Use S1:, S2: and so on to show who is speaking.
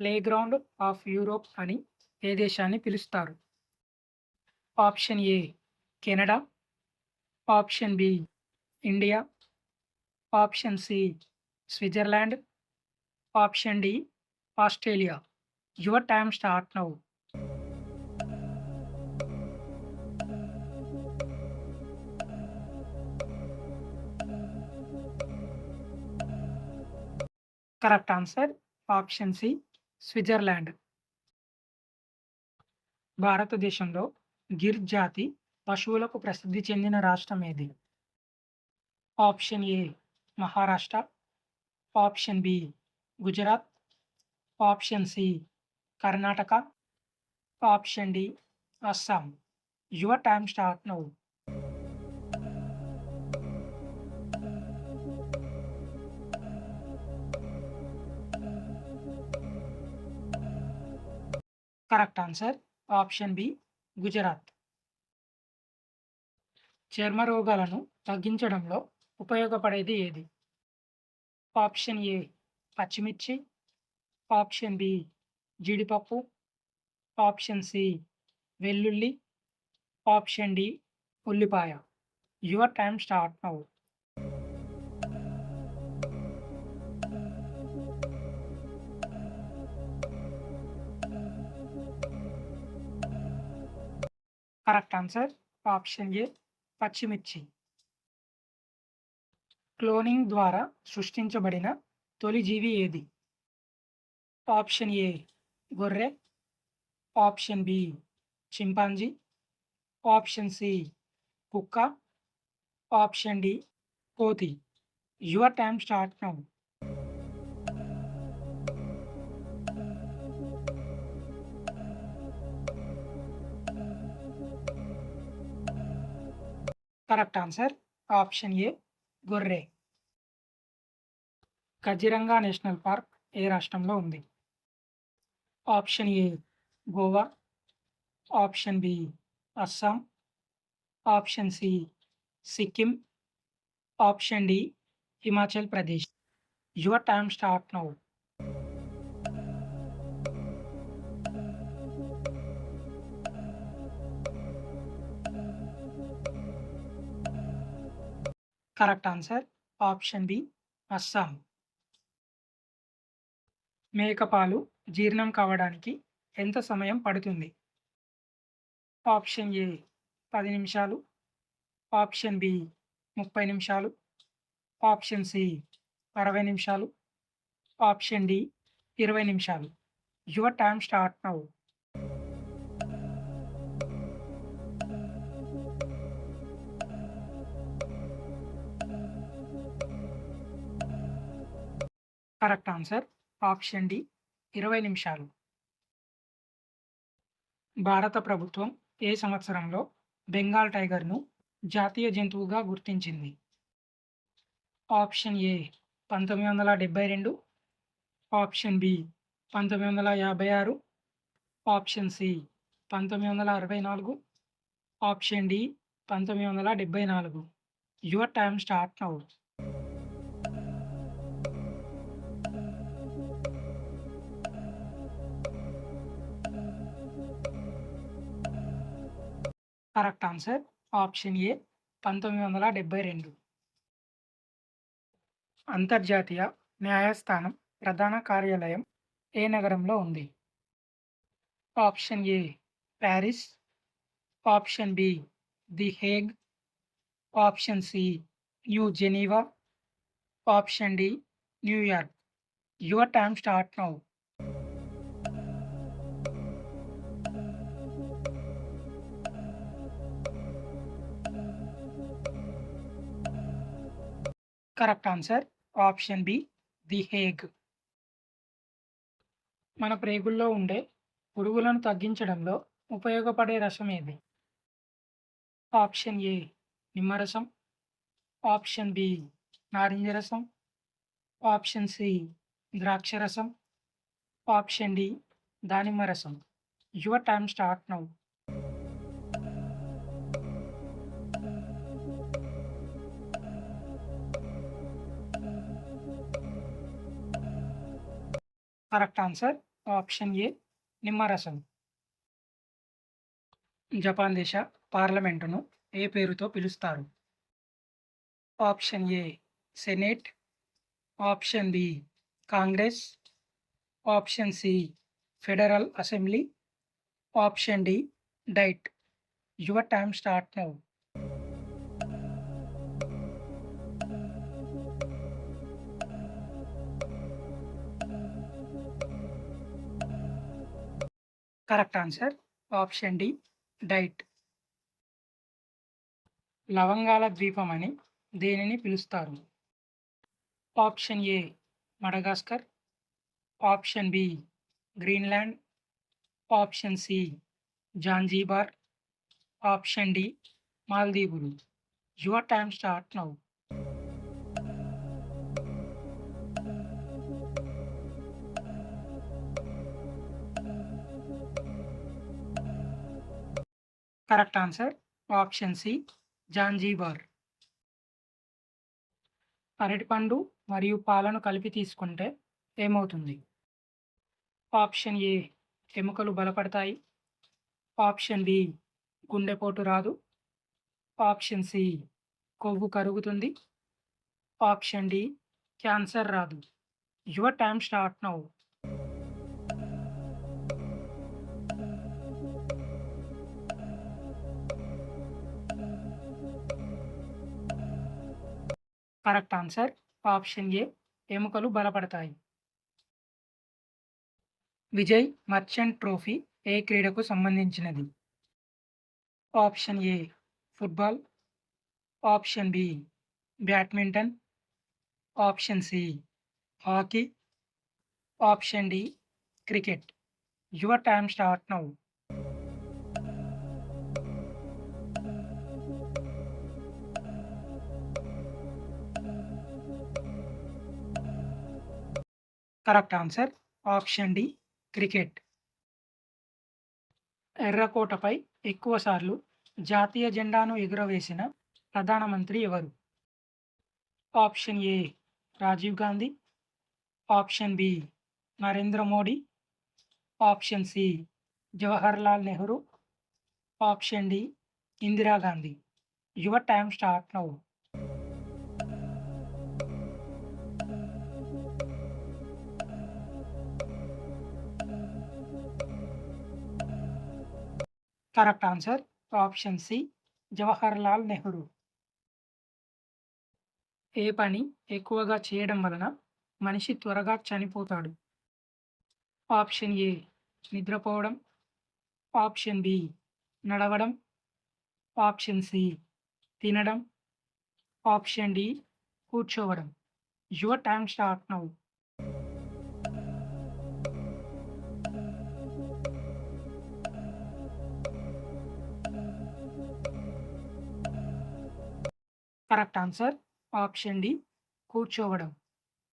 S1: Playground of Europe అని ఏ దేశాన్ని పిలుస్తారు? Option A Canada, option B India, option C Switzerland, option D Australia. Your time start now. Correct answer option C Switzerland. భారతదేశంలో గిర్ జాతి పశువులకు ప్రసిద్ధి చెందిన రాష్ట్రం ఏది? Option A Maharashtra, option B Gujarat, option C Karnataka, option D Assam. Your time start now. Correct answer option B Gujarat. చర్మ రోగాలను తగ్గించడంలో ఉపయోగపడేది ఏది? ఆప్షన్ ఏ పచ్చిమిర్చి, ఆప్షన్ బి జీడిపప్పు, ఆప్షన్ సి వెల్లుల్లి, ఆప్షన్ డి ఉల్లిపాయ. Your time start now. Correct answer option A పచ్చిమిర్చి. క్లోనింగ్ ద్వారా సృష్టించబడిన తొలి జీవి ఏది? ఆప్షన్ ఏ గొర్రె, option B chimpanzee, option C కుక్క, ఆప్షన్ డి కోతి. Your time start now. Correct answer option A గొర్రె. కజిరంగా నేషనల్ పార్క్ ఏ రాష్ట్రంలో ఉంది? Option A Goa, option B Assam, option C Sikkim, option D Himachal Pradesh. Your time start now. Correct answer option B Assam. మేకపాలు జీర్ణం కావడానికి ఎంత సమయం పడుతుంది? ఆప్షన్ ఏ 10 నిమిషాలు, ఆప్షన్ బి 30 నిమిషాలు, ఆప్షన్ సి 60 నిమిషాలు, ఆప్షన్ డి 20 నిమిషాలు. Your time start now. Correct answer option D 20 నిమిషాలు. భారత ప్రభుత్వం ఏ సంవత్సరంలో బెంగాల్ టైగర్ను జాతీయ జంతువుగా గుర్తించింది? Option A 1972, option B 1956, option C 1964, option D 1974. Your time start now. Correct answer option A 1972. అంతర్జాతీయ న్యాయస్థానం ప్రధాన కార్యాలయం ఏ నగరంలో ఉంది? Option A Paris, option B the Hague, option C New Geneva, option D New York. Your time start now. Correct answer option B the Hague. మన ప్రేగుల్లో ఉండే పురుగులను తగ్గించడంలో ఉపయోగపడే రసం ఏది? ఆప్షన్ ఏ నిమ్మరసం, ఆప్షన్ బి నారింజ రసం, ఆప్షన్ సి ద్రాక్ష రసం, ఆప్షన్ డి దానిమ్మ రసం. Your time start now. Correct answer option A నిమ్మరసం. జపాన్ దేశ పార్లమెంటును ఏ పేరుతో పిలుస్తారు? Option A senate, option B Congress, option C federal assembly, option D Diet. Your time start now. Correct answer option D Diet. లవంగాల ద్వీపం అని దేనిని పిలుస్తారు? Option A Madagascar, option B Greenland, option C Zanzibar, option D మాల్దీవులు. Your time start now. Correct answer option C Zanzibar. అరటిపండు మరియు పాలను కలిపి తీసుకుంటే ఏమవుతుంది? ఆప్షన్ ఏ ఎముకలు బలపడతాయి, ఆప్షన్ బి గుండెపోటు రాదు, ఆప్షన్ సి కొవ్వు కరుగుతుంది, ఆప్షన్ డి క్యాన్సర్ రాదు. Your time start now. Correct answer option ఏ ఎముకలు బలపడతాయి. విజయ్ మర్చెంట్ ట్రోఫీ ఏ క్రీడకు సంబంధించినది? Option A football, option B badminton, option C hockey, option D cricket. Your time start now. Correct answer option D cricket. ఎర్రకోటపై ఎక్కువసార్లు జాతీయ జెండాను ఎగురవేసిన ప్రధానమంత్రి ఎవరు? Option A Rajiv Gandhi, option B Narendra Modi, option C Jawaharlal Nehru, option D Indira Gandhi. Your time start now. Correct answer option C Jawaharlal Nehru. ఏ పని ఎక్కువగా చేయడం వలన మనిషి త్వరగా చనిపోతాడు? ఆప్షన్ ఏ నిద్రపోవడం, ఆప్షన్ బి నడవడం, ఆప్షన్ సి తినడం, ఆప్షన్ డి కూర్చోవడం. Your time start now. Correct answer option D కూర్చోవడం.